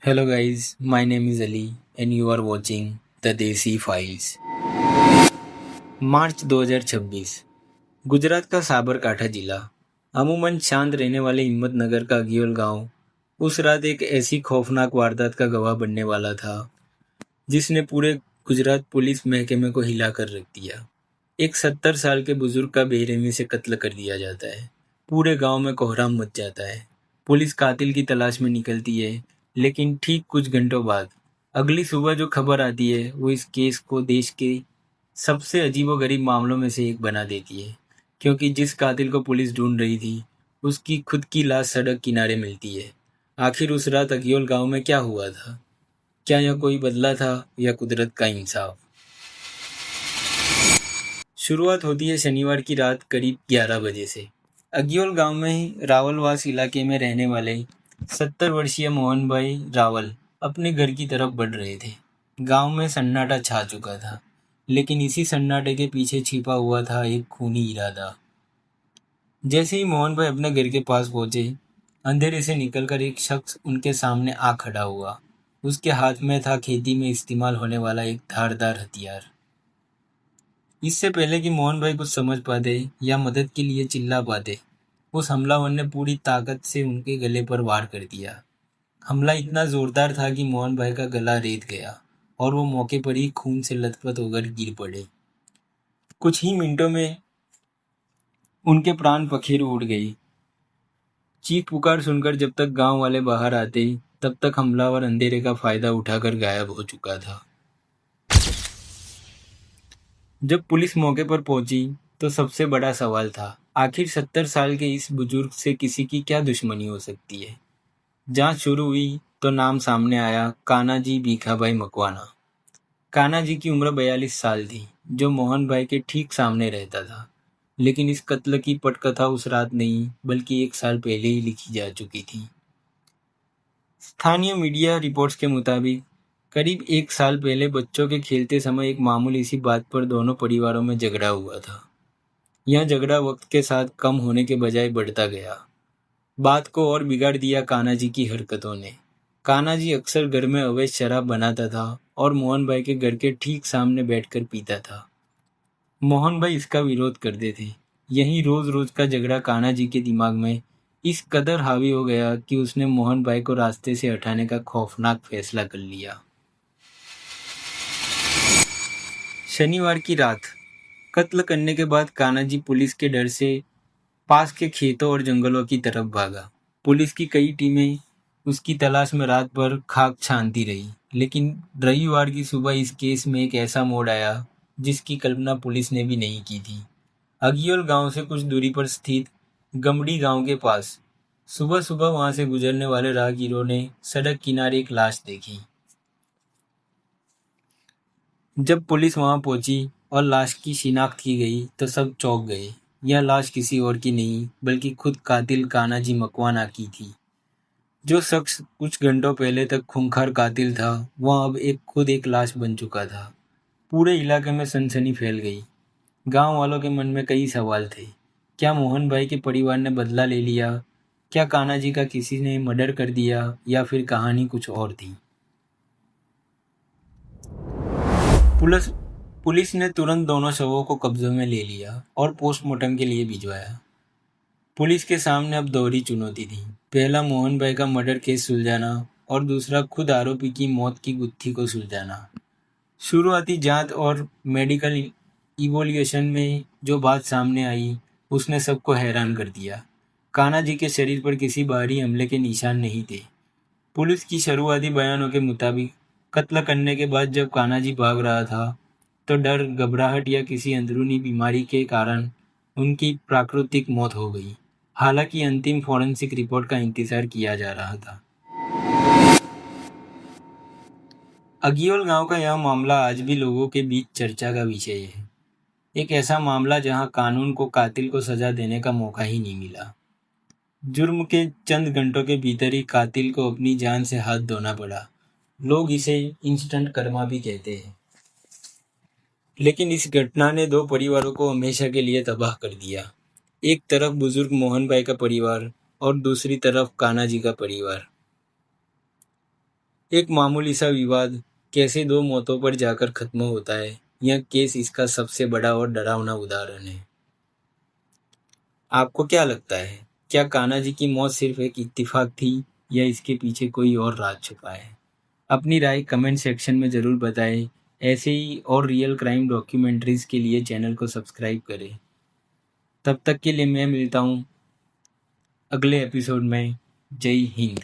Hello guys, my name is Ali and you are watching The Desi Files। मार्च 2026 गुजरात का साबरकांठा जिला अमूमन शांत रहने वाले हिम्मतनगर का अगियोल गांव उस रात एक ऐसी खौफनाक वारदात का गवाह बनने वाला था जिसने पूरे गुजरात पुलिस महकमे को हिला कर रख दिया। एक 70 साल के बुजुर्ग का बेरहमी से कत्ल कर दिया जाता है। पूरे गांव में कोहराम मच जाता है। पुलिस कातिल की तलाश में निकलती है, लेकिन ठीक कुछ घंटों बाद अगली सुबह जो खबर आती है वो इस केस को देश के सबसे अजीबोगरीब मामलों में से एक बना देती है, क्योंकि जिस कातिल को पुलिस ढूंढ रही थी उसकी खुद की लाश सड़क किनारे मिलती है। आखिर उस रात अगियोल गांव में क्या हुआ था? क्या यह कोई बदला था या कुदरत का इंसाफ? शुरुआत होती है शनिवार की रात करीब 11 बजे से। अगियोल गांव में ही रावलवास इलाके में रहने वाले 70 वर्षीय मोहन भाई रावल अपने घर की तरफ बढ़ रहे थे। गांव में सन्नाटा छा चुका था, लेकिन इसी सन्नाटे के पीछे छिपा हुआ था एक खूनी इरादा। जैसे ही मोहन भाई अपने घर के पास पहुंचे, अंधेरे से निकलकर एक शख्स उनके सामने आ खड़ा हुआ। उसके हाथ में था खेती में इस्तेमाल होने वाला एक धारदार हथियार। इससे पहले कि मोहन भाई कुछ समझ पाते या मदद के लिए चिल्ला पाते, उस हमलावर ने पूरी ताकत से उनके गले पर वार कर दिया। हमला इतना जोरदार था कि मोहन भाई का गला रेत गया और वो मौके पर ही खून से लथपथ होकर गिर पड़े। कुछ ही मिनटों में उनके प्राण पखेरु उड़ गई। चीख पुकार सुनकर जब तक गांव वाले बाहर आते, तब तक हमलावर अंधेरे का फायदा उठाकर गायब हो चुका था। जब पुलिस मौके पर पहुंची तो सबसे बड़ा सवाल था, आखिर 70 साल के इस बुजुर्ग से किसी की क्या दुश्मनी हो सकती है। जांच शुरू हुई तो नाम सामने आया, कान्हाजी भीखाभाई मकवाना। कान्हाजी की उम्र 42 साल थी, जो मोहन भाई के ठीक सामने रहता था। लेकिन इस कत्ल की पटकथा उस रात नहीं, बल्कि 1 साल पहले ही लिखी जा चुकी थी। स्थानीय मीडिया रिपोर्ट्स के मुताबिक करीब 1 साल पहले बच्चों के खेलते समय एक मामूली सी बात पर दोनों परिवारों में झगड़ा हुआ था। यह झगड़ा वक्त के साथ कम होने के बजाय बढ़ता गया। बात को और बिगाड़ दिया कान्हाजी की हरकतों ने। कान्हाजी अक्सर घर में अवैध शराब बनाता था और मोहन भाई के घर के ठीक सामने बैठकर पीता था। मोहन भाई इसका विरोध करते थे। यही रोज रोज का झगड़ा कान्हाजी के दिमाग में इस कदर हावी हो गया कि उसने मोहन भाई को रास्ते से हटाने का खौफनाक फैसला कर लिया। शनिवार की रात कत्ल करने के बाद कान्हाजी पुलिस के डर से पास के खेतों और जंगलों की तरफ भागा। पुलिस की कई टीमें उसकी तलाश में रात भर खाक छानती रही, लेकिन रविवार की सुबह इस केस में एक ऐसा मोड़ आया जिसकी कल्पना पुलिस ने भी नहीं की थी। अगियोल गांव से कुछ दूरी पर स्थित गमड़ी गांव के पास सुबह सुबह वहां से गुजरने वाले राहगीरों ने सड़क किनारे एक लाश देखी। जब पुलिस वहां पहुंची और लाश की शिनाख्त की गई तो सब चौंक गए। यह लाश किसी और की नहीं, बल्कि खुद कातिल कान्हाजी मकवाना की थी। जो शख्स कुछ घंटों पहले तक खूंखार कातिल था, वह अब खुद एक लाश बन चुका था। पूरे इलाके में सनसनी फैल गई। गांव वालों के मन में कई सवाल थे। क्या मोहन भाई के परिवार ने बदला ले लिया? क्या कान्हाजी का किसी ने मर्डर कर दिया, या फिर कहानी कुछ और थी? पुलिस पुलिस ने तुरंत दोनों शवों को कब्जे में ले लिया और पोस्टमार्टम के लिए भिजवाया। पुलिस के सामने अब दोहरी चुनौती थी। पहला मोहन भाई का मर्डर केस सुलझाना और दूसरा खुद आरोपी की मौत की गुत्थी को सुलझाना। शुरुआती जांच और मेडिकल इवोल्यूशन में जो बात सामने आई, उसने सबको हैरान कर दिया। कान्हाजी के शरीर पर किसी बाहरी हमले के निशान नहीं थे। पुलिस की शुरुआती बयानों के मुताबिक कत्ल करने के बाद जब कान्हाजी भाग रहा था, तो डर, घबराहट या किसी अंदरूनी बीमारी के कारण उनकी प्राकृतिक मौत हो गई। हालांकि अंतिम फॉरेंसिक रिपोर्ट का इंतजार किया जा रहा था। अगियोल गांव का यह मामला आज भी लोगों के बीच चर्चा का विषय है। एक ऐसा मामला जहां कानून को कातिल को सजा देने का मौका ही नहीं मिला। जुर्म के चंद घंटों के भीतर ही कातिल को अपनी जान से हाथ धोना पड़ा। लोग इसे इंस्टेंट कर्मा भी कहते हैं। लेकिन इस घटना ने दो परिवारों को हमेशा के लिए तबाह कर दिया। एक तरफ बुजुर्ग मोहन भाई का परिवार और दूसरी तरफ कान्हाजी का परिवार। एक मामूली सा विवाद कैसे दो मौतों पर जाकर खत्म होता है, यह केस इसका सबसे बड़ा और डरावना उदाहरण है। आपको क्या लगता है, क्या कान्हा जी की मौत सिर्फ एक इत्तेफाक थी या इसके पीछे कोई और राज छुपा है? अपनी राय कमेंट सेक्शन में ज़रूर बताएं। ऐसे ही और रियल क्राइम डॉक्यूमेंट्रीज़ के लिए चैनल को सब्सक्राइब करें। तब तक के लिए मैं मिलता हूँ अगले एपिसोड में। जय हिंद।